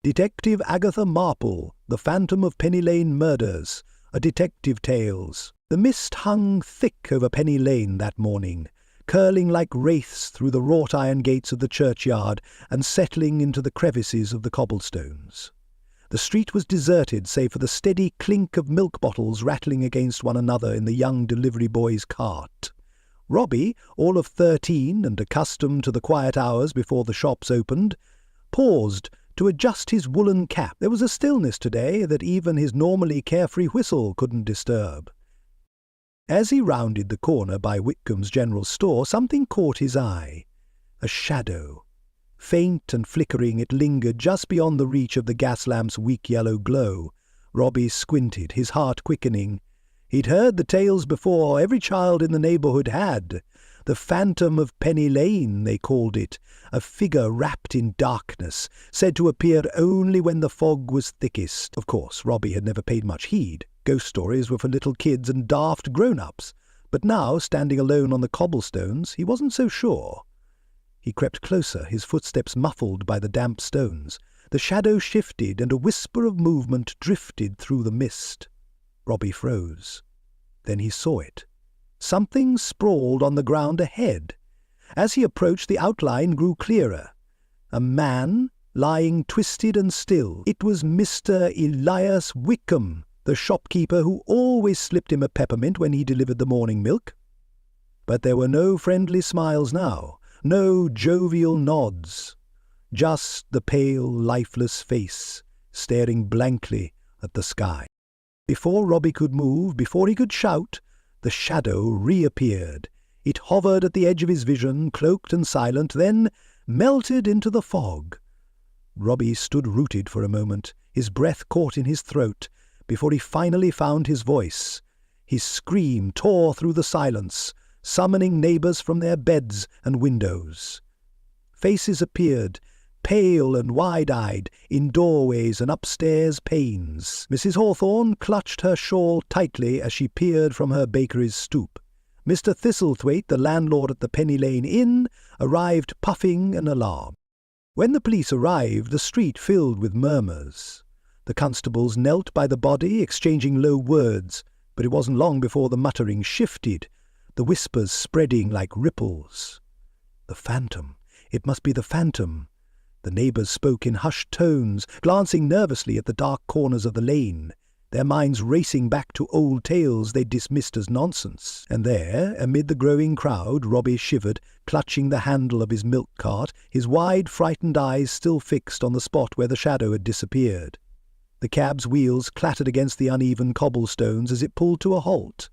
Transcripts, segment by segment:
Detective Agatha Marple, The Phantom of Penny Lane Murders, A Detective Tales. The mist hung thick over Penny Lane that morning, curling like wraiths through the wrought-iron gates of the churchyard and settling into the crevices of the cobblestones. The street was deserted save for the steady clink of milk bottles rattling against one another in the young delivery boy's cart. Robbie, all of 13 and accustomed to the quiet hours before the shops opened, paused to adjust his woolen cap. There was a stillness today that even his normally carefree whistle couldn't disturb. As he rounded the corner by Whitcomb's general store, something caught his eye. A shadow. Faint and flickering, it lingered just beyond the reach of the gas lamp's weak yellow glow. Robbie squinted, his heart quickening. He'd heard the tales before, every child in the neighbourhood had. The Phantom of Penny Lane, they called it, a figure wrapped in darkness, said to appear only when the fog was thickest. Of course, Robbie had never paid much heed. Ghost stories were for little kids and daft grown-ups. But now, standing alone on the cobblestones, he wasn't so sure. He crept closer, his footsteps muffled by the damp stones. The shadow shifted, and a whisper of movement drifted through the mist. Robbie froze. Then he saw it. Something sprawled on the ground ahead. As he approached, the outline grew clearer. A man lying twisted and still. It was Mr. Elias Wickham, the shopkeeper who always slipped him a peppermint when he delivered the morning milk. But there were no friendly smiles now, no jovial nods, just the pale, lifeless face, staring blankly at the sky. Before Robbie could move, before he could shout, the shadow reappeared. It hovered at the edge of his vision, cloaked and silent, then melted into the fog. Robbie stood rooted for a moment, his breath caught in his throat, before he finally found his voice. His scream tore through the silence, summoning neighbours from their beds and windows. Faces appeared, pale and wide-eyed, in doorways and upstairs panes. Mrs. Hawthorne clutched her shawl tightly as she peered from her bakery's stoop. Mr. Thistlethwaite, the landlord at the Penny Lane Inn, arrived puffing an alarm. When the police arrived, the street filled with murmurs. The constables knelt by the body, exchanging low words, but it wasn't long before the muttering shifted, the whispers spreading like ripples. The phantom. It must be the phantom. The neighbours spoke in hushed tones, glancing nervously at the dark corners of the lane, their minds racing back to old tales they dismissed as nonsense. And there, amid the growing crowd, Robbie shivered, clutching the handle of his milk cart, his wide, frightened eyes still fixed on the spot where the shadow had disappeared. The cab's wheels clattered against the uneven cobblestones as it pulled to a halt.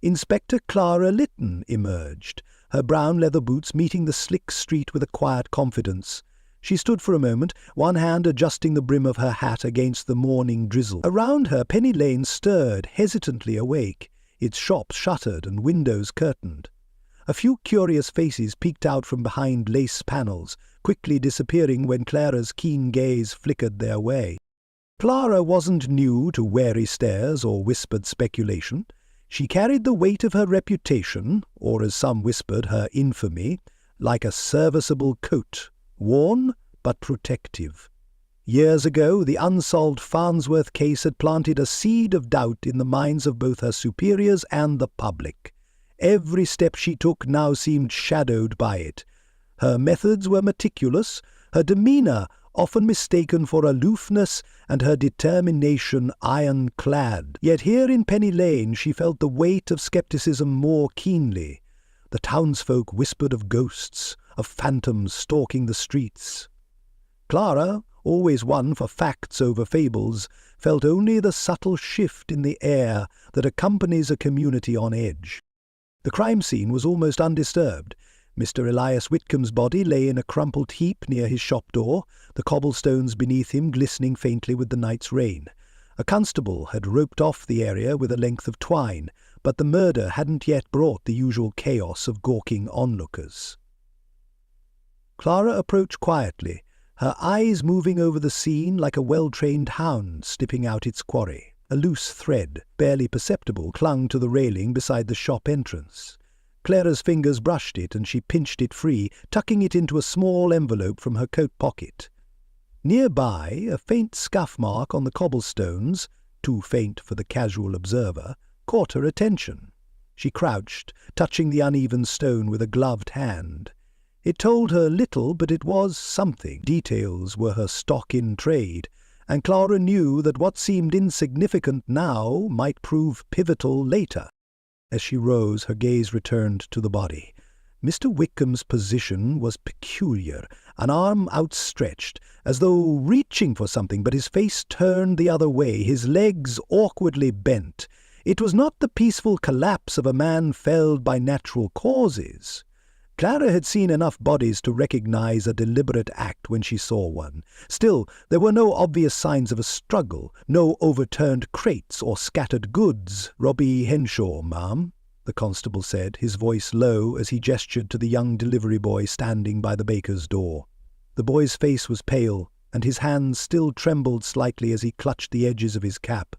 Inspector Clara Lytton emerged, her brown leather boots meeting the slick street with a quiet confidence. She stood for a moment, one hand adjusting the brim of her hat against the morning drizzle. Around her, Penny Lane stirred, hesitantly awake, its shops shuttered and windows curtained. A few curious faces peeked out from behind lace panels, quickly disappearing when Clara's keen gaze flickered their way. Clara wasn't new to wary stares or whispered speculation. She carried the weight of her reputation, or as some whispered, her infamy, like a serviceable coat, worn but protective. Years ago, the unsolved Farnsworth case had planted a seed of doubt in the minds of both her superiors and the public. Every step she took now seemed shadowed by it. Her methods were meticulous, her demeanor often mistaken for aloofness, and her determination ironclad. Yet here in Penny Lane she felt the weight of skepticism more keenly. The townsfolk whispered of ghosts, of phantoms stalking the streets. Clara, always one for facts over fables, felt only the subtle shift in the air that accompanies a community on edge. The crime scene was almost undisturbed. Mr. Elias Whitcomb's body lay in a crumpled heap near his shop door, the cobblestones beneath him glistening faintly with the night's rain. A constable had roped off the area with a length of twine, but the murder hadn't yet brought the usual chaos of gawking onlookers. Clara approached quietly, her eyes moving over the scene like a well-trained hound sniffing out its quarry. A loose thread, barely perceptible, clung to the railing beside the shop entrance. Clara's fingers brushed it, and she pinched it free, tucking it into a small envelope from her coat pocket. Nearby, a faint scuff mark on the cobblestones, too faint for the casual observer, caught her attention. She crouched, touching the uneven stone with a gloved hand. It told her little, but it was something. Details were her stock in trade, and Clara knew that what seemed insignificant now might prove pivotal later. As she rose, her gaze returned to the body. Mr. Wickham's position was peculiar, an arm outstretched, as though reaching for something, but his face turned the other way, his legs awkwardly bent. It was not the peaceful collapse of a man felled by natural causes. Clara had seen enough bodies to recognize a deliberate act when she saw one. Still, there were no obvious signs of a struggle, no overturned crates or scattered goods. "Robbie Henshaw, ma'am," the constable said, his voice low as he gestured to the young delivery boy standing by the baker's door. The boy's face was pale, and his hands still trembled slightly as he clutched the edges of his cap.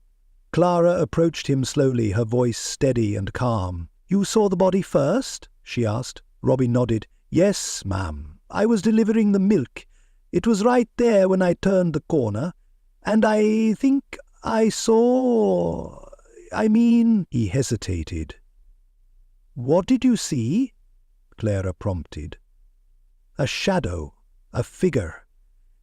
Clara approached him slowly, her voice steady and calm. "You saw the body first?" she asked. Robbie nodded. "Yes, ma'am. I was delivering the milk. It was right there when I turned the corner. And I think I saw... He hesitated. "What did you see?" Clara prompted. "A shadow, a figure.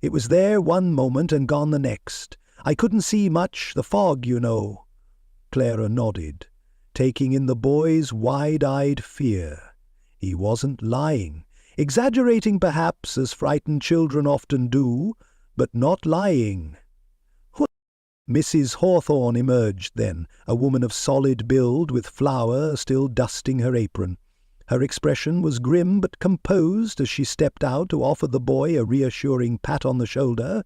It was there one moment and gone the next. I couldn't see much, the fog, you know." Clara nodded, taking in the boy's wide-eyed fear. He wasn't lying, exaggerating perhaps, as frightened children often do, but not lying. Mrs. Hawthorne emerged then, a woman of solid build with flour still dusting her apron. Her expression was grim but composed as she stepped out to offer the boy a reassuring pat on the shoulder.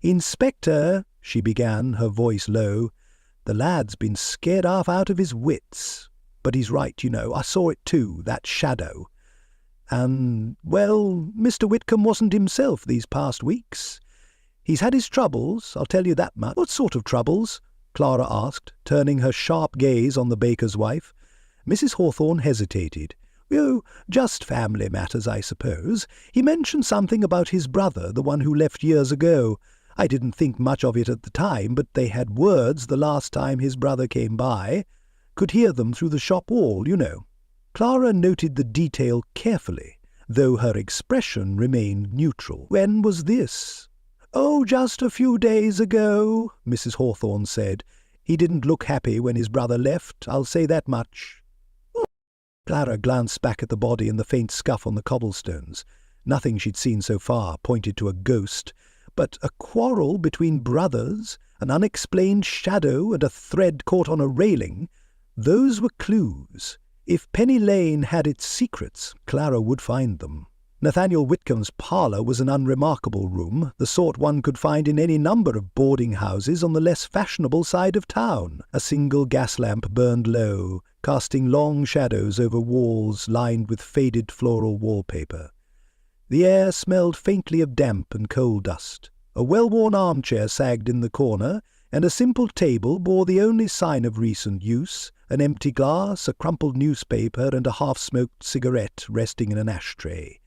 "Inspector," she began, her voice low, "the lad's been scared half out of his wits. But he's right, you know. I saw it too, that shadow. And, well, Mr. Whitcomb wasn't himself these past weeks. He's had his troubles, I'll tell you that much." "What sort of troubles?" Clara asked, turning her sharp gaze on the baker's wife. Mrs. Hawthorne hesitated. "Oh, just family matters, I suppose. He mentioned something about his brother, the one who left years ago. I didn't think much of it at the time, but they had words the last time his brother came by. Could hear them through the shop wall, you know." Clara noted the detail carefully, though her expression remained neutral. "When was this?" "Oh, just a few days ago," Mrs. Hawthorne said. "He didn't look happy when his brother left, I'll say that much." Clara glanced back at the body and the faint scuff on the cobblestones. Nothing she'd seen so far pointed to a ghost, but a quarrel between brothers, an unexplained shadow, and a thread caught on a railing. Those were clues. If Penny Lane had its secrets, Clara would find them. Nathaniel Whitcomb's parlour was an unremarkable room, the sort one could find in any number of boarding houses on the less fashionable side of town. A single gas lamp burned low, casting long shadows over walls lined with faded floral wallpaper. The air smelled faintly of damp and coal dust. A well-worn armchair sagged in the corner, and a simple table bore the only sign of recent use, an empty glass, a crumpled newspaper, and a half-smoked cigarette resting in an ashtray.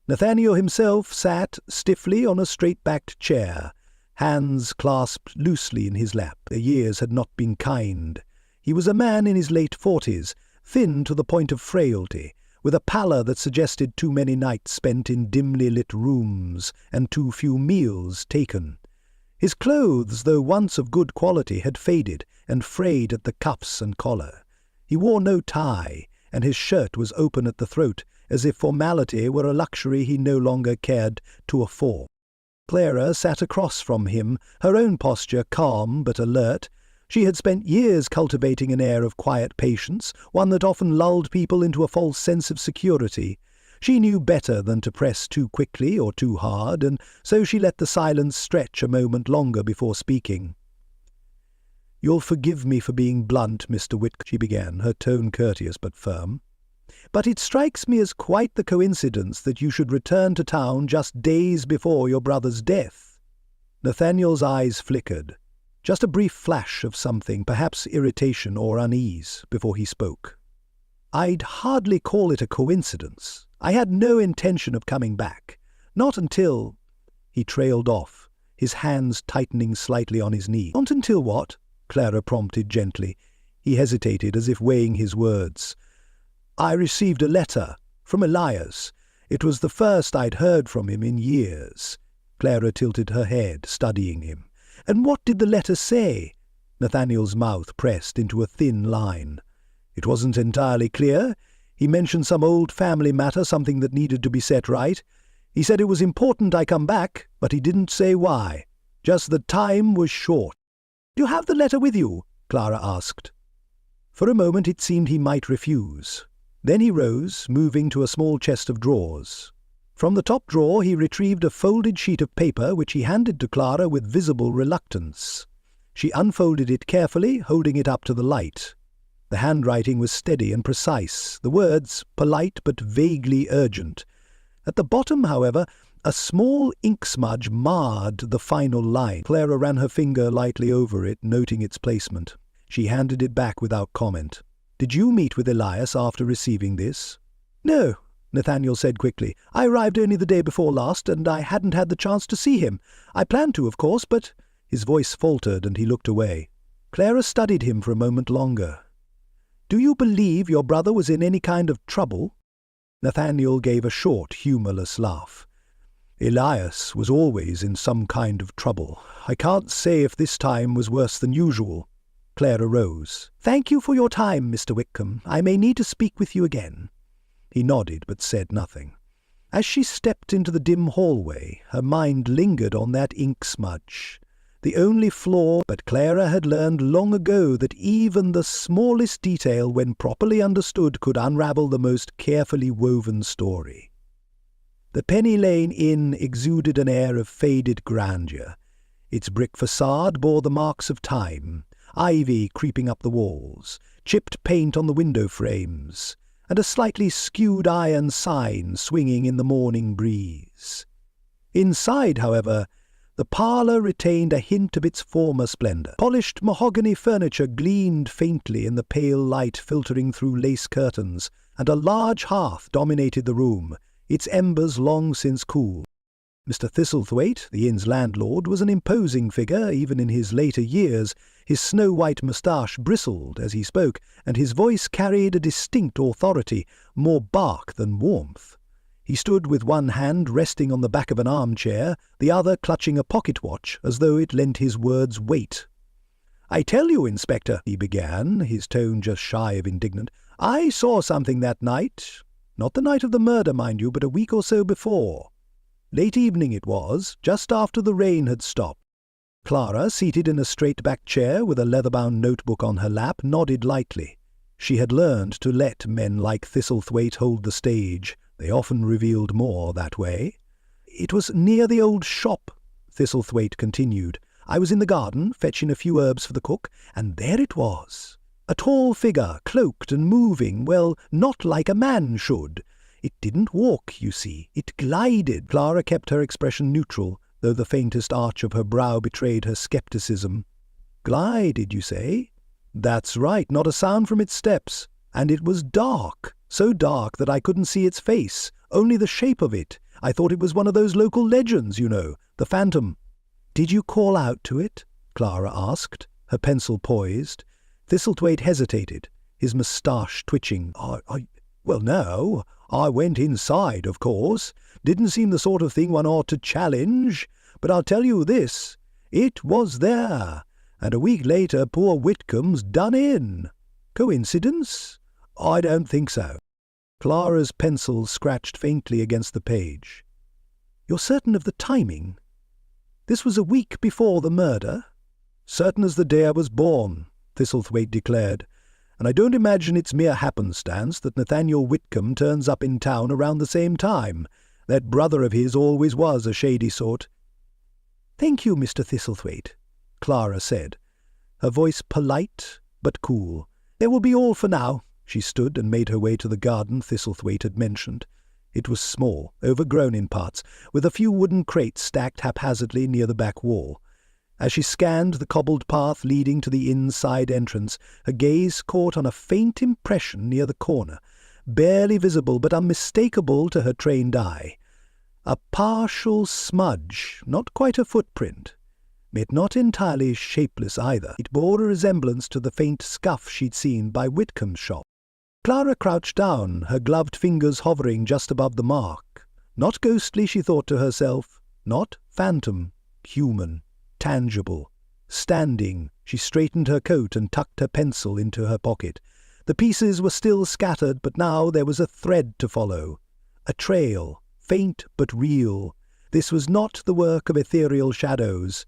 Nathaniel himself sat stiffly on a straight-backed chair, hands clasped loosely in his lap. The years had not been kind. He was a man in his late 40s, thin to the point of frailty, with a pallor that suggested too many nights spent in dimly lit rooms and too few meals taken. His clothes, though once of good quality, had faded and frayed at the cuffs and collar. He wore no tie, and his shirt was open at the throat, as if formality were a luxury he no longer cared to afford. Clara sat across from him, her own posture calm but alert. She had spent years cultivating an air of quiet patience, one that often lulled people into a false sense of security. She knew better than to press too quickly or too hard, and so she let the silence stretch a moment longer before speaking. "You'll forgive me for being blunt, Mr. Whitcomb," she began, her tone courteous but firm. "But it strikes me as quite the coincidence that you should return to town just days before your brother's death." Nathaniel's eyes flickered. Just a brief flash of something, perhaps irritation or unease, before he spoke. "I'd hardly call it a coincidence. I had no intention of coming back. Not until... He trailed off, his hands tightening slightly on his knee. "Not until what?" Clara prompted gently. He hesitated, as if weighing his words. "I received a letter from Elias. It was the first I'd heard from him in years." Clara tilted her head, studying him. "And what did the letter say?" Nathaniel's mouth pressed into a thin line. "It wasn't entirely clear. He mentioned some old family matter, something that needed to be set right. He said it was important I come back, but he didn't say why. Just that time was short." "Do you have the letter with you?" Clara asked. For a moment it seemed he might refuse. Then he rose, moving to a small chest of drawers. From the top drawer he retrieved a folded sheet of paper which he handed to Clara with visible reluctance. She unfolded it carefully, holding it up to the light. The handwriting was steady and precise, the words polite but vaguely urgent. At the bottom, however, a small ink smudge marred the final line. Clara ran her finger lightly over it, noting its placement. She handed it back without comment. "Did you meet with Elias after receiving this?" "No," Nathaniel said quickly. "I arrived only the day before last, and I hadn't had the chance to see him. I planned to, of course, but—" His voice faltered, and he looked away. Clara studied him for a moment longer. "Do you believe your brother was in any kind of trouble?" Nathaniel gave a short, humourless laugh. "Elias was always in some kind of trouble. I can't say if this time was worse than usual." Clara rose. "Thank you for your time, Mr. Whitcomb. I may need to speak with you again." He nodded, but said nothing. As she stepped into the dim hallway, her mind lingered on that ink smudge. The only flaw, but Clara had learned long ago that even the smallest detail, when properly understood, could unravel the most carefully woven story. The Penny Lane Inn exuded an air of faded grandeur. Its brick facade bore the marks of time, ivy creeping up the walls, chipped paint on the window frames, and a slightly skewed iron sign swinging in the morning breeze. Inside, however, the parlour retained a hint of its former splendour. Polished mahogany furniture gleamed faintly in the pale light filtering through lace curtains, and a large hearth dominated the room, its embers long since cooled. Mr. Thistlethwaite, the inn's landlord, was an imposing figure even in his later years. His snow-white moustache bristled as he spoke, and his voice carried a distinct authority, more bark than warmth. He stood with one hand resting on the back of an armchair, the other clutching a pocket-watch as though it lent his words weight. "I tell you, Inspector," he began, his tone just shy of indignant, "I saw something that night. Not the night of the murder, mind you, but a week or so before. Late evening it was, just after the rain had stopped." Clara, seated in a straight-backed chair with a leather-bound notebook on her lap, nodded lightly. She had learned to let men like Thistlethwaite hold the stage. They often revealed more that way. "It was near the old shop," Thistlethwaite continued. "I was in the garden, fetching a few herbs for the cook, and there it was. A tall figure, cloaked and moving, well, not like a man should. It didn't walk, you see, it glided." Clara kept her expression neutral, though the faintest arch of her brow betrayed her scepticism. "Glided, you say?" "That's right, not a sound from its steps. And it was dark, so dark that I couldn't see its face, only the shape of it. I thought it was one of those local legends, you know, the phantom." "Did you call out to it?" Clara asked, her pencil poised. Thistlethwaite hesitated, his moustache twitching. Well, no. I went inside, of course. Didn't seem the sort of thing one ought to challenge. But I'll tell you this, it was there. And a week later poor Whitcomb's done in. Coincidence? I don't think so." Clara's pencil scratched faintly against the page. "You're certain of the timing? This was a week before the murder?" "Certain as the day I was born," Thistlethwaite declared. "And I don't imagine it's mere happenstance that Nathaniel Whitcomb turns up in town around the same time. That brother of his always was a shady sort." "Thank you, Mr. Thistlethwaite," Clara said, her voice polite but cool. "There will be all for now." She stood and made her way to the garden Thistlethwaite had mentioned. It was small, overgrown in parts, with a few wooden crates stacked haphazardly near the back wall. As she scanned the cobbled path leading to the inside entrance, her gaze caught on a faint impression near the corner, barely visible but unmistakable to her trained eye. A partial smudge, not quite a footprint, yet not entirely shapeless either. It bore a resemblance to the faint scuff she'd seen by Whitcomb's shop. Clara crouched down, her gloved fingers hovering just above the mark. Not ghostly, she thought to herself, not phantom, human, tangible. Standing, she straightened her coat and tucked her pencil into her pocket. The pieces were still scattered, but now there was a thread to follow. A trail, faint but real. This was not the work of ethereal shadows.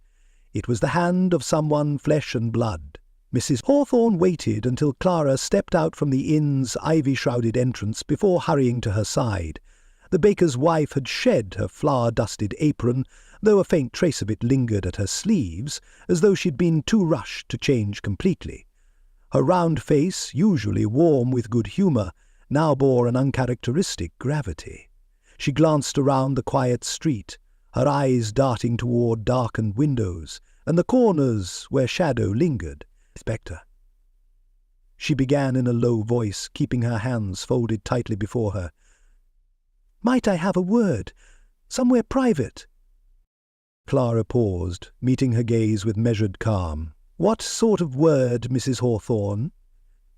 It was the hand of someone flesh and blood. Mrs. Hawthorne waited until Clara stepped out from the inn's ivy-shrouded entrance before hurrying to her side. The baker's wife had shed her flour-dusted apron, though a faint trace of it lingered at her sleeves, as though she'd been too rushed to change completely. Her round face, usually warm with good humour, now bore an uncharacteristic gravity. She glanced around the quiet street, her eyes darting toward darkened windows, and the corners where shadow lingered. Inspector. She began in a low voice, keeping her hands folded tightly before her. Might I have a word? Somewhere private? Clara paused, meeting her gaze with measured calm. What sort of word, Mrs. Hawthorne?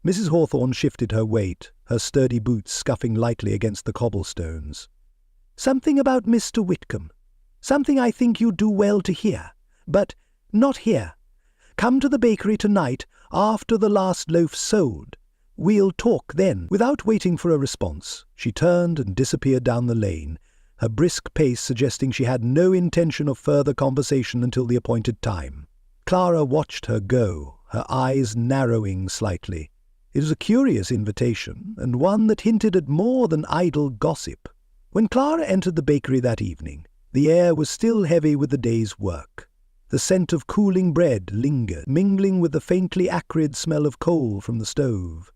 Mrs. Hawthorne shifted her weight, her sturdy boots scuffing lightly against the cobblestones. Something about Mr. Whitcomb. Something I think you'd do well to hear. But not here. Come to the bakery tonight, after the last loaf's sold. We'll talk then. Without waiting for a response, she turned and disappeared down the lane, her brisk pace suggesting she had no intention of further conversation until the appointed time. Clara watched her go, her eyes narrowing slightly. It was a curious invitation, and one that hinted at more than idle gossip. When Clara entered the bakery that evening, the air was still heavy with the day's work. The scent of cooling bread lingered, mingling with the faintly acrid smell of coal from the stove.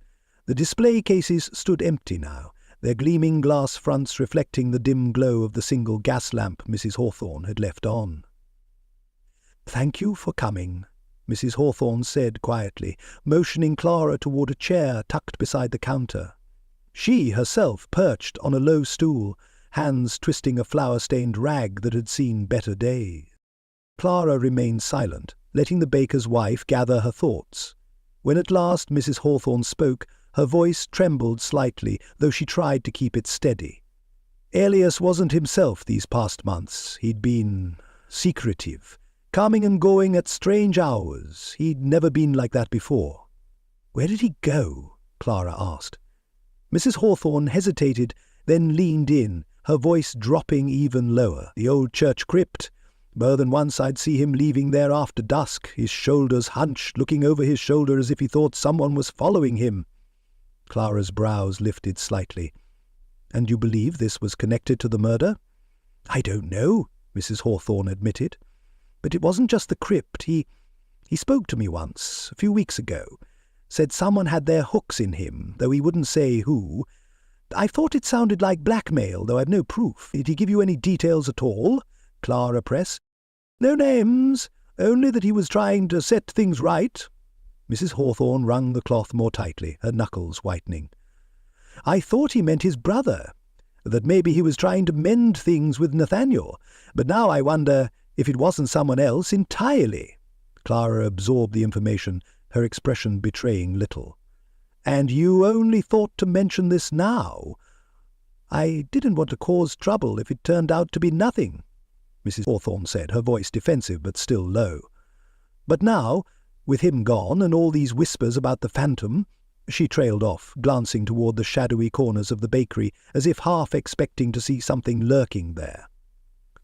The display cases stood empty now, their gleaming glass fronts reflecting the dim glow of the single gas lamp Mrs. Hawthorne had left on. "Thank you for coming," Mrs. Hawthorne said quietly, motioning Clara toward a chair tucked beside the counter. She herself perched on a low stool, hands twisting a flour-stained rag that had seen better days. Clara remained silent, letting the baker's wife gather her thoughts. When at last Mrs. Hawthorne spoke, her voice trembled slightly, though she tried to keep it steady. Elias wasn't himself these past months. He'd been secretive, coming and going at strange hours. He'd never been like that before. "Where did he go?" Clara asked. Mrs. Hawthorne hesitated, then leaned in, her voice dropping even lower. "The old church crypt. More than once I'd see him leaving there after dusk, his shoulders hunched, looking over his shoulder as if he thought someone was following him." Clara's brows lifted slightly. "And you believe this was connected to the murder?" "I don't know," Mrs. Hawthorne admitted. "But it wasn't just the crypt. He spoke to me once, a few weeks ago. Said someone had their hooks in him, though he wouldn't say who. I thought it sounded like blackmail, though I've no proof. Did he give you any details at all?" Clara pressed. "No names, only that he was trying to set things right." Mrs. Hawthorne wrung the cloth more tightly, her knuckles whitening. "I thought he meant his brother, that maybe he was trying to mend things with Nathaniel, but now I wonder if it wasn't someone else entirely." Clara absorbed the information, her expression betraying little. "And you only thought to mention this now?" "I didn't want to cause trouble if it turned out to be nothing," Mrs. Hawthorne said, her voice defensive but still low. "But now, with him gone and all these whispers about the phantom—" She trailed off, glancing toward the shadowy corners of the bakery, as if half expecting to see something lurking there.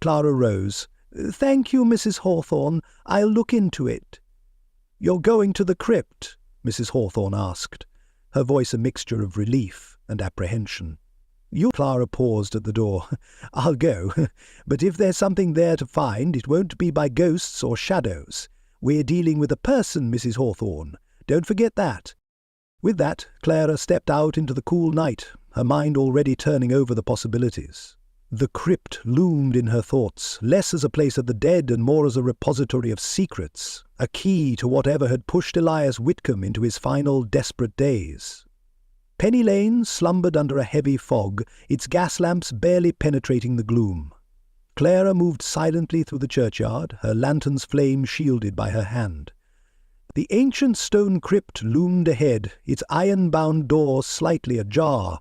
Clara rose. "Thank you, Mrs. Hawthorne. I'll look into it." "You're going to the crypt?" Mrs. Hawthorne asked, her voice a mixture of relief and apprehension. Clara paused at the door. "I'll go, but if there's something there to find, it won't be by ghosts or shadows. We're dealing with a person, Mrs. Hawthorne. Don't forget that." With that, Clara stepped out into the cool night, her mind already turning over the possibilities. The crypt loomed in her thoughts, less as a place of the dead and more as a repository of secrets, a key to whatever had pushed Elias Whitcomb into his final desperate days. Penny Lane slumbered under a heavy fog, its gas lamps barely penetrating the gloom. Clara moved silently through the churchyard, her lantern's flame shielded by her hand. The ancient stone crypt loomed ahead, its iron-bound door slightly ajar.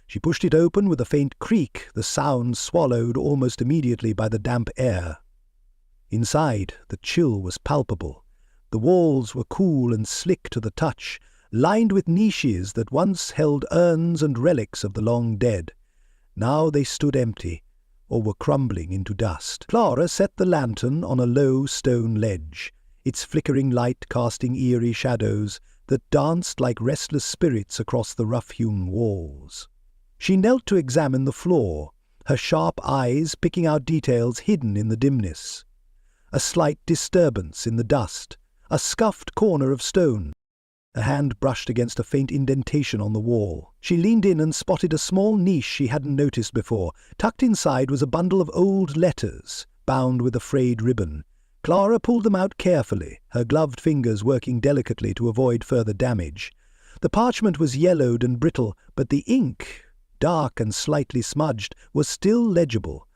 She pushed it open with a faint creak, the sound swallowed almost immediately by the damp air. Inside, the chill was palpable. The walls were cool and slick to the touch, lined with niches that once held urns and relics of the long dead. Now they stood empty, or were crumbling into dust. Clara set the lantern on a low stone ledge, its flickering light casting eerie shadows that danced like restless spirits across the rough-hewn walls. She knelt to examine the floor, her sharp eyes picking out details hidden in the dimness. A slight disturbance in the dust, a scuffed corner of stone. A hand brushed against a faint indentation on the wall. She leaned in and spotted a small niche she hadn't noticed before. Tucked inside was a bundle of old letters, bound with a frayed ribbon. Clara pulled them out carefully, her gloved fingers working delicately to avoid further damage. The parchment was yellowed and brittle, but the ink, dark and slightly smudged, was still legible.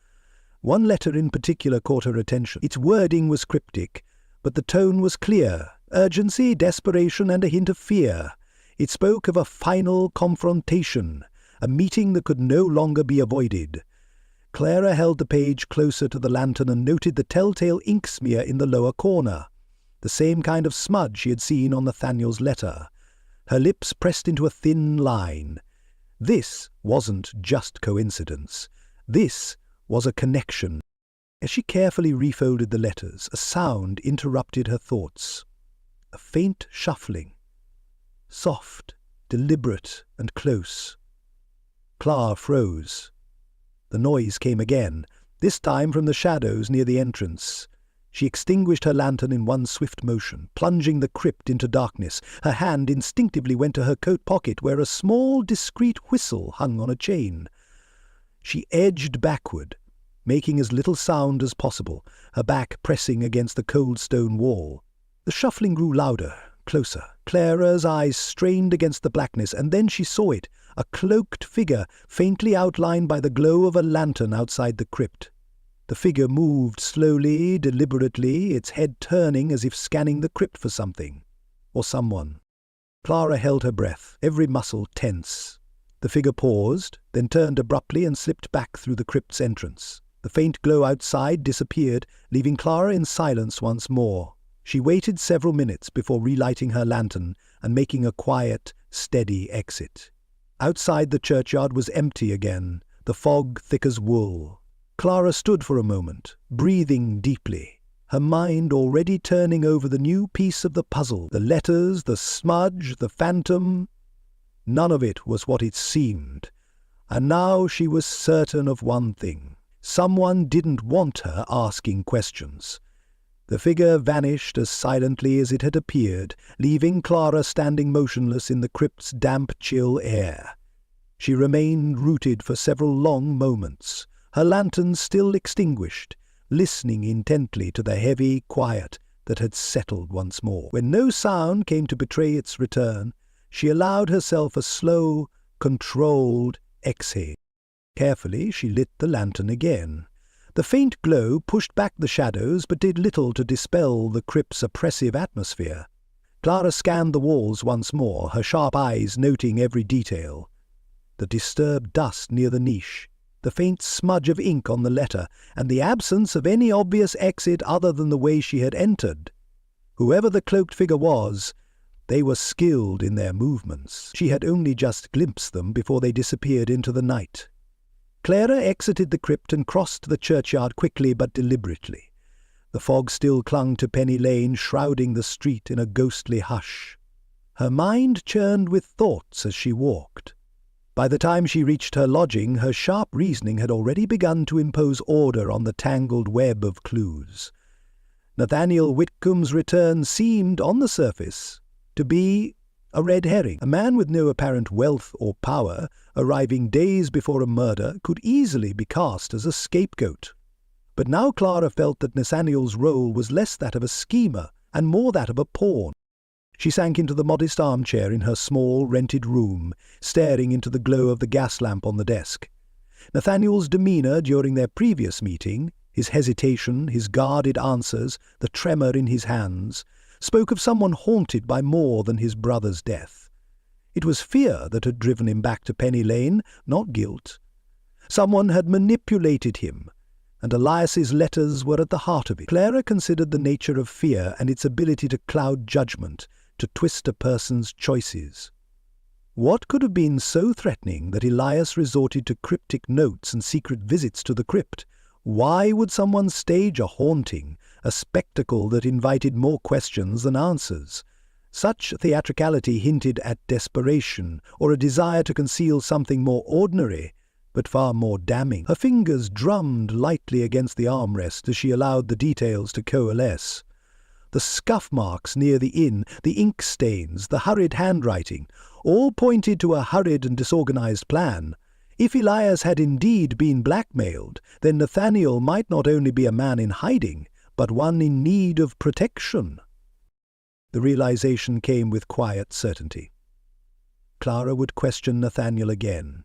One letter in particular caught her attention. Its wording was cryptic, but the tone was clear. Urgency, desperation, and a hint of fear. It spoke of a final confrontation, a meeting that could no longer be avoided. Clara held the page closer to the lantern and noted the telltale ink smear in the lower corner, the same kind of smudge she had seen on Nathaniel's letter. Her lips pressed into a thin line. This wasn't just coincidence. This was a connection. As she carefully refolded the letters, a sound interrupted her thoughts. A faint shuffling, soft, deliberate, and close. Clara froze. The noise came again, this time from the shadows near the entrance. She extinguished her lantern in one swift motion, plunging the crypt into darkness. Her hand instinctively went to her coat pocket, where a small, discreet whistle hung on a chain. She edged backward, making as little sound as possible, her back pressing against the cold stone wall. The shuffling grew louder, closer. Clara's eyes strained against the blackness, and then she saw it, a cloaked figure, faintly outlined by the glow of a lantern outside the crypt. The figure moved slowly, deliberately, its head turning as if scanning the crypt for something, or someone. Clara held her breath, every muscle tense. The figure paused, then turned abruptly and slipped back through the crypt's entrance. The faint glow outside disappeared, leaving Clara in silence once more. She waited several minutes before relighting her lantern and making a quiet, steady exit. Outside the churchyard was empty again, the fog thick as wool. Clara stood for a moment, breathing deeply, her mind already turning over the new piece of the puzzle, the letters, the smudge, the phantom. None of it was what it seemed, and now she was certain of one thing. Someone didn't want her asking questions. The figure vanished as silently as it had appeared, leaving Clara standing motionless in the crypt's damp, chill air. She remained rooted for several long moments, her lantern still extinguished, listening intently to the heavy quiet that had settled once more. When no sound came to betray its return, she allowed herself a slow, controlled exhale. Carefully she lit the lantern again. The faint glow pushed back the shadows, but did little to dispel the crypt's oppressive atmosphere. Clara scanned the walls once more, her sharp eyes noting every detail. The disturbed dust near the niche, the faint smudge of ink on the letter, and the absence of any obvious exit other than the way she had entered. Whoever the cloaked figure was, they were skilled in their movements. She had only just glimpsed them before they disappeared into the night. Clara exited the crypt and crossed the churchyard quickly but deliberately. The fog still clung to Penny Lane, shrouding the street in a ghostly hush. Her mind churned with thoughts as she walked. By the time she reached her lodging, her sharp reasoning had already begun to impose order on the tangled web of clues. Nathaniel Whitcomb's return seemed, on the surface, to be a red herring. A man with no apparent wealth or power, arriving days before a murder, could easily be cast as a scapegoat. But now Clara felt that Nathaniel's role was less that of a schemer and more that of a pawn. She sank into the modest armchair in her small, rented room, staring into the glow of the gas lamp on the desk. Nathaniel's demeanor during their previous meeting, His hesitation, his guarded answers, the tremor in his hands, spoke of someone haunted by more than his brother's death. It was fear that had driven him back to Penny Lane, not guilt. Someone had manipulated him, and Elias's letters were at the heart of it. Clara considered the nature of fear and its ability to cloud judgment, to twist a person's choices. What could have been so threatening that Elias resorted to cryptic notes and secret visits to the crypt? Why would someone stage a haunting, a spectacle that invited more questions than answers? Such theatricality hinted at desperation, or a desire to conceal something more ordinary, but far more damning. Her fingers drummed lightly against the armrest as she allowed the details to coalesce. The scuff marks near the inn, the ink stains, the hurried handwriting, all pointed to a hurried and disorganized plan. If Elias had indeed been blackmailed, then Nathaniel might not only be a man in hiding, but one in need of protection. The realization came with quiet certainty. Clara would question Nathaniel again.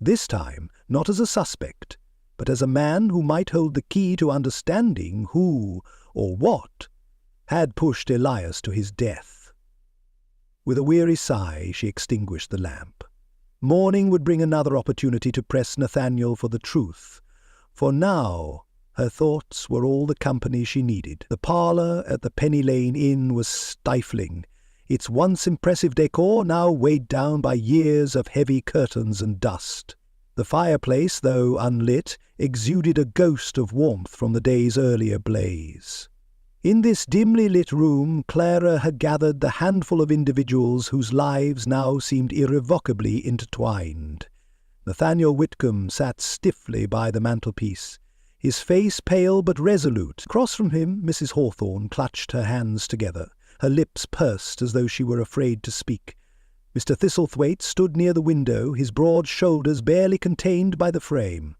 This time, not as a suspect, but as a man who might hold the key to understanding who, or what, had pushed Elias to his death. With a weary sigh, she extinguished the lamp. Morning would bring another opportunity to press Nathaniel for the truth, for now her thoughts were all the company she needed. The parlour at the Penny Lane Inn was stifling, its once impressive decor now weighed down by years of heavy curtains and dust. The fireplace, though unlit, exuded a ghost of warmth from the day's earlier blaze. In this dimly lit room, Clara had gathered the handful of individuals whose lives now seemed irrevocably intertwined. Nathaniel Whitcomb sat stiffly by the mantelpiece, his face pale but resolute. Across from him, Mrs. Hawthorne clutched her hands together, her lips pursed as though she were afraid to speak. Mr. Thistlethwaite stood near the window, his broad shoulders barely contained by the frame.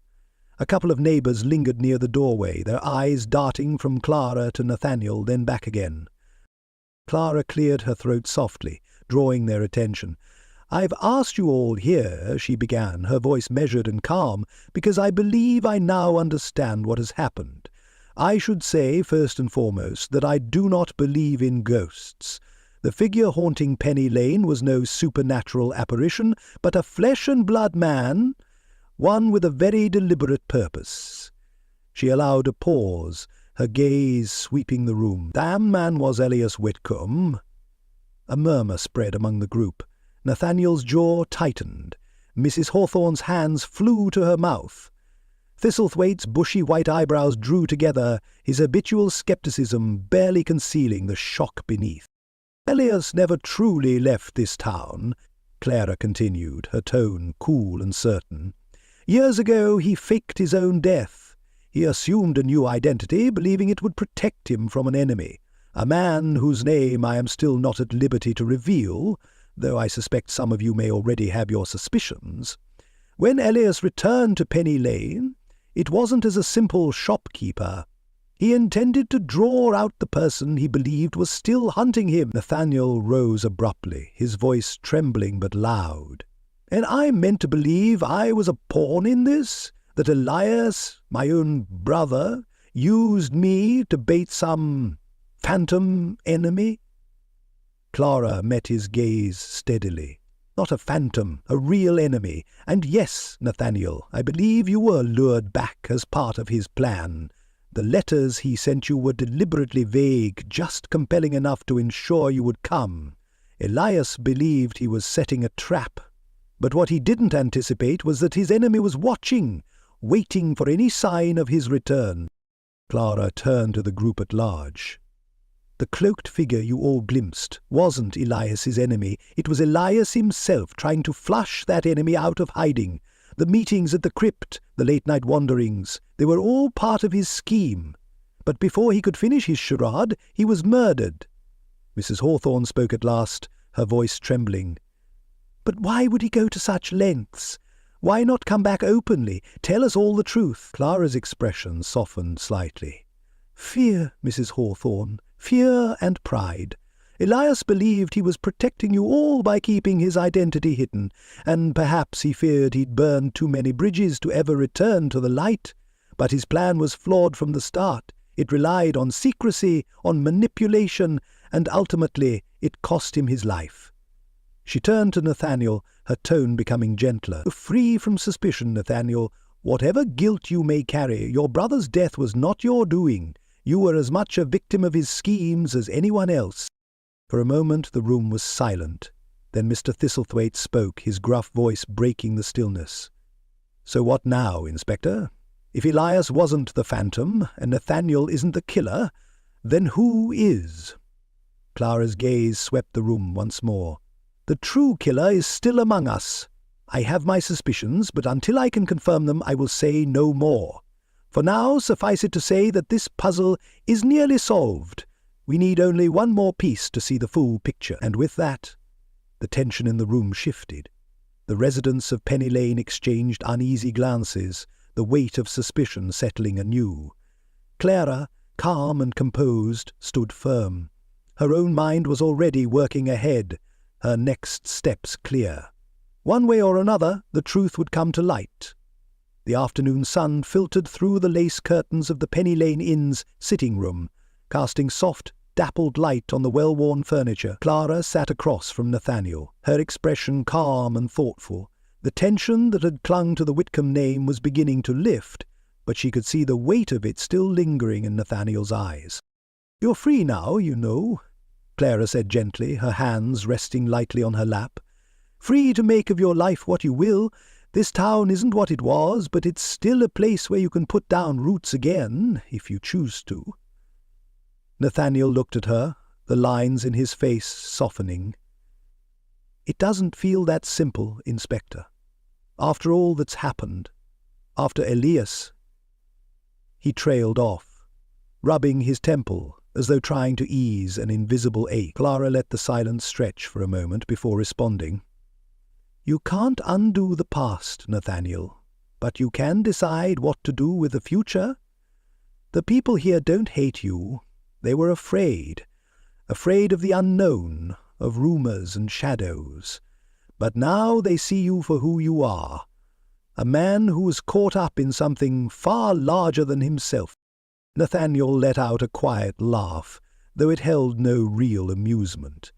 A couple of neighbours lingered near the doorway, their eyes darting from Clara to Nathaniel, then back again. Clara cleared her throat softly, drawing their attention. "I've asked you all here," she began, her voice measured and calm, "because I believe I now understand what has happened. I should say, first and foremost, that I do not believe in ghosts. The figure haunting Penny Lane was no supernatural apparition, but a flesh-and-blood man, one with a very deliberate purpose." She allowed a pause, her gaze sweeping the room. "Damn man was Elias Whitcomb." A murmur spread among the group. Nathaniel's jaw tightened. Mrs. Hawthorne's hands flew to her mouth. Thistlethwaite's bushy white eyebrows drew together, his habitual scepticism barely concealing the shock beneath. "Elias never truly left this town," Clara continued, her tone cool and certain. "Years ago he faked his own death. He assumed a new identity, believing it would protect him from an enemy, a man whose name I am still not at liberty to reveal, though I suspect some of you may already have your suspicions. When Elias returned to Penny Lane, it wasn't as a simple shopkeeper. He intended to draw out the person he believed was still hunting him." Nathaniel rose abruptly, his voice trembling but loud. "And I meant to believe I was a pawn in this, that Elias, my own brother, used me to bait some phantom enemy?" Clara met his gaze steadily. "Not a phantom, a real enemy. And yes, Nathaniel, I believe you were lured back as part of his plan. The letters he sent you were deliberately vague, just compelling enough to ensure you would come. Elias believed he was setting a trap. But what he didn't anticipate was that his enemy was watching, waiting for any sign of his return." Clara turned to the group at large. "The cloaked figure you all glimpsed wasn't Elias's enemy. It was Elias himself trying to flush that enemy out of hiding. The meetings at the crypt, the late-night wanderings, they were all part of his scheme. But before he could finish his charade, he was murdered." Mrs. Hawthorne spoke at last, her voice trembling. "But why would he go to such lengths? Why not come back openly, tell us all the truth?" Clara's expression softened slightly. "Fear, Mrs. Hawthorne, fear and pride. Elias believed he was protecting you all by keeping his identity hidden, and perhaps he feared he'd burned too many bridges to ever return to the light. But his plan was flawed from the start. It relied on secrecy, on manipulation, and ultimately it cost him his life. She turned to Nathaniel, her tone becoming gentler. "Free from suspicion, Nathaniel. Whatever guilt you may carry, your brother's death was not your doing. You were as much a victim of his schemes as anyone else." For a moment the room was silent. Then Mr. Thistlethwaite spoke, his gruff voice breaking the stillness. "So what now, Inspector? If Elias wasn't the phantom, and Nathaniel isn't the killer, then who is?" Clara's gaze swept the room once more. "The true killer is still among us. I have my suspicions, but until I can confirm them, I will say no more. For now, suffice it to say that this puzzle is nearly solved. We need only one more piece to see the full picture." And with that, the tension in the room shifted. The residents of Penny Lane exchanged uneasy glances, the weight of suspicion settling anew. Clara, calm and composed, stood firm. Her own mind was already working ahead, her next steps clear. One way or another, the truth would come to light. The afternoon sun filtered through the lace curtains of the Penny Lane Inn's sitting room, casting soft, dappled light on the well-worn furniture. Clara sat across from Nathaniel, her expression calm and thoughtful. The tension that had clung to the Whitcomb name was beginning to lift, but she could see the weight of it still lingering in Nathaniel's eyes. "You're free now, you know," Clara said gently, her hands resting lightly on her lap. "Free to make of your life what you will. This town isn't what it was, but it's still a place where you can put down roots again, if you choose to." Nathaniel looked at her, the lines in his face softening. "It doesn't feel that simple, Inspector. After all that's happened, after Elias—" He trailed off, rubbing his temple, as though trying to ease an invisible ache. Clara let the silence stretch for a moment before responding. "You can't undo the past, Nathaniel, but you can decide what to do with the future. The people here don't hate you. They were afraid of the unknown, of rumours and shadows. But now they see you for who you are, a man who was caught up in something far larger than himself." Nathaniel let out a quiet laugh, though it held no real amusement.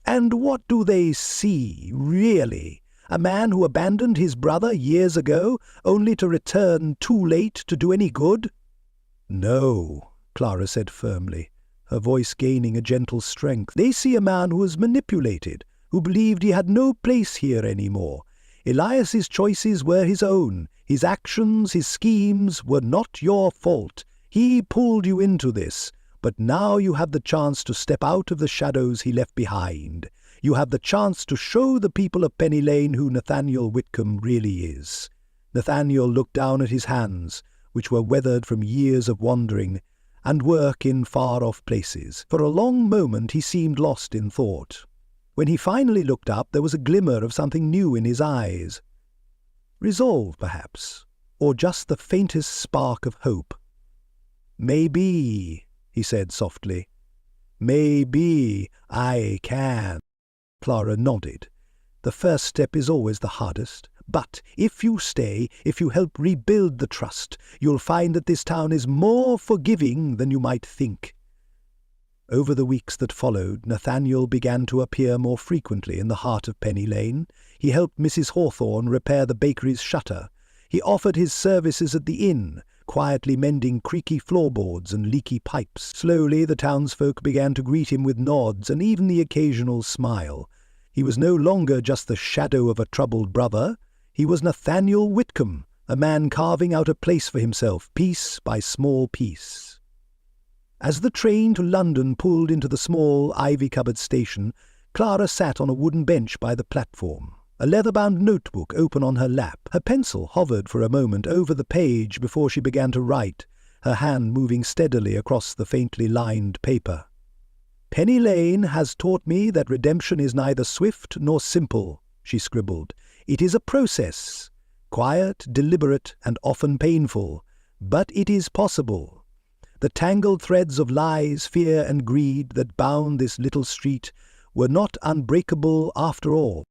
"And what do they see, really? A man who abandoned his brother years ago, only to return too late to do any good?" "No," Clara said firmly, her voice gaining a gentle strength. "They see a man who was manipulated, who believed he had no place here any more. Elias's choices were his own. His actions, his schemes, were not your fault. He pulled you into this, but now you have the chance to step out of the shadows he left behind. You have the chance to show the people of Penny Lane who Nathaniel Whitcomb really is." Nathaniel looked down at his hands, which were weathered from years of wandering and work in far-off places. For a long moment he seemed lost in thought. When he finally looked up, there was a glimmer of something new in his eyes. Resolve, perhaps, or just the faintest spark of hope. "Maybe," he said softly. "Maybe I can." Clara nodded. "The first step is always the hardest. But if you stay, if you help rebuild the trust, you'll find that this town is more forgiving than you might think." Over the weeks that followed, Nathaniel began to appear more frequently in the heart of Penny Lane. He helped Mrs. Hawthorne repair the bakery's shutter. He offered his services at the inn, quietly mending creaky floorboards and leaky pipes. Slowly the townsfolk began to greet him with nods and even the occasional smile. He was no longer just the shadow of a troubled brother. He was Nathaniel Whitcomb, a man carving out a place for himself, piece by small piece. As the train to London pulled into the small, ivy-covered station, Clara sat on a wooden bench by the platform, a leather-bound notebook open on her lap. Her pencil hovered for a moment over the page before she began to write, her hand moving steadily across the faintly lined paper. "Penny Lane has taught me that redemption is neither swift nor simple," she scribbled. "It is a process, quiet, deliberate, and often painful, but it is possible. The tangled threads of lies, fear, and greed that bound this little street were not unbreakable after all."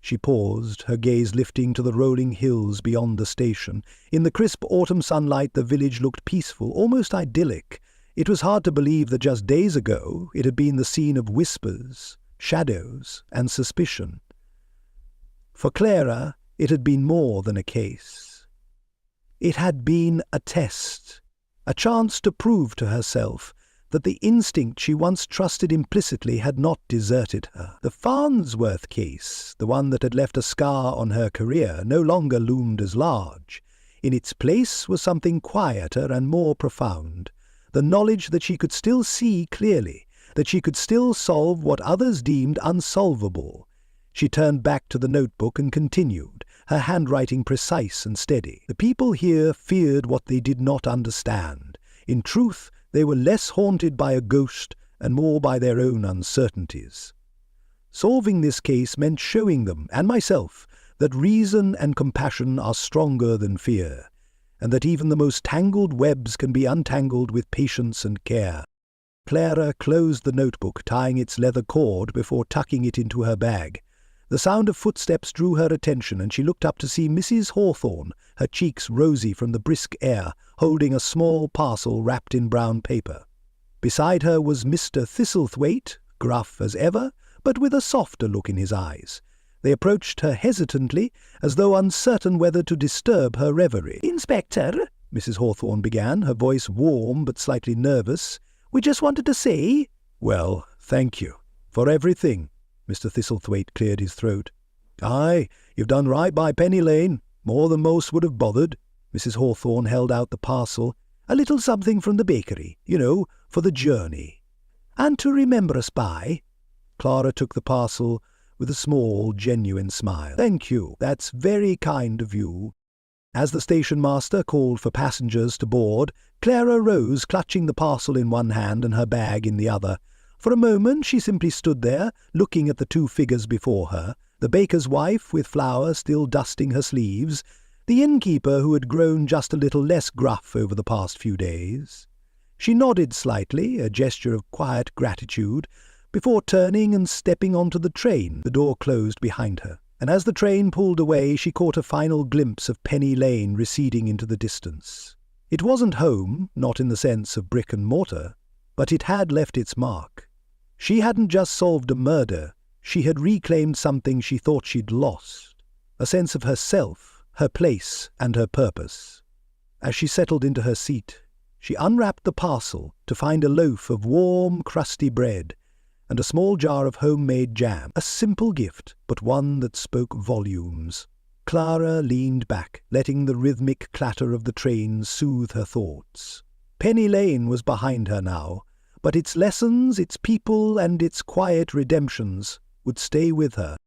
She paused, her gaze lifting to the rolling hills beyond the station. In the crisp autumn sunlight the village looked peaceful, almost idyllic. It was hard to believe that just days ago it had been the scene of whispers, shadows, and suspicion. For Clara, it had been more than a case. It had been a test, a chance to prove to herself that the instinct she once trusted implicitly had not deserted her. The Farnsworth case, the one that had left a scar on her career, no longer loomed as large. In its place was something quieter and more profound, the knowledge that she could still see clearly, that she could still solve what others deemed unsolvable. She turned back to the notebook and continued, her handwriting precise and steady. The people here feared what they did not understand. In truth, they were less haunted by a ghost and more by their own uncertainties. Solving this case meant showing them, and myself, that reason and compassion are stronger than fear, and that even the most tangled webs can be untangled with patience and care. Clara closed the notebook, tying its leather cord before tucking it into her bag. The sound of footsteps drew her attention, and she looked up to see Mrs. Hawthorne, her cheeks rosy from the brisk air, holding a small parcel wrapped in brown paper. Beside her was Mr. Thistlethwaite, gruff as ever, but with a softer look in his eyes. They approached her hesitantly, as though uncertain whether to disturb her reverie. "Inspector," Mrs. Hawthorne began, her voice warm but slightly nervous, "we just wanted to say—" "Well, thank you for everything." Mr. Thistlethwaite cleared his throat. "Aye, you've done right by Penny Lane, more than most would have bothered." Mrs. Hawthorne held out the parcel. "A little something from the bakery, for the journey. And to remember us by." Clara took the parcel with a small, genuine smile. "Thank you, that's very kind of you." As the station master called for passengers to board, Clara rose, clutching the parcel in one hand and her bag in the other. For a moment she simply stood there, looking at the two figures before her, the baker's wife with flour still dusting her sleeves, the innkeeper who had grown just a little less gruff over the past few days. She nodded slightly, a gesture of quiet gratitude, before turning and stepping onto the train. The door closed behind her, and as the train pulled away she caught a final glimpse of Penny Lane receding into the distance. It wasn't home, not in the sense of brick and mortar, but it had left its mark. She hadn't just solved a murder, she had reclaimed something she thought she'd lost, a sense of herself, her place, and her purpose. As she settled into her seat, she unwrapped the parcel to find a loaf of warm, crusty bread and a small jar of homemade jam, a simple gift, but one that spoke volumes. Clara leaned back, letting the rhythmic clatter of the train soothe her thoughts. Penny Lane was behind her now, but its lessons, its people, and its quiet redemptions would stay with her.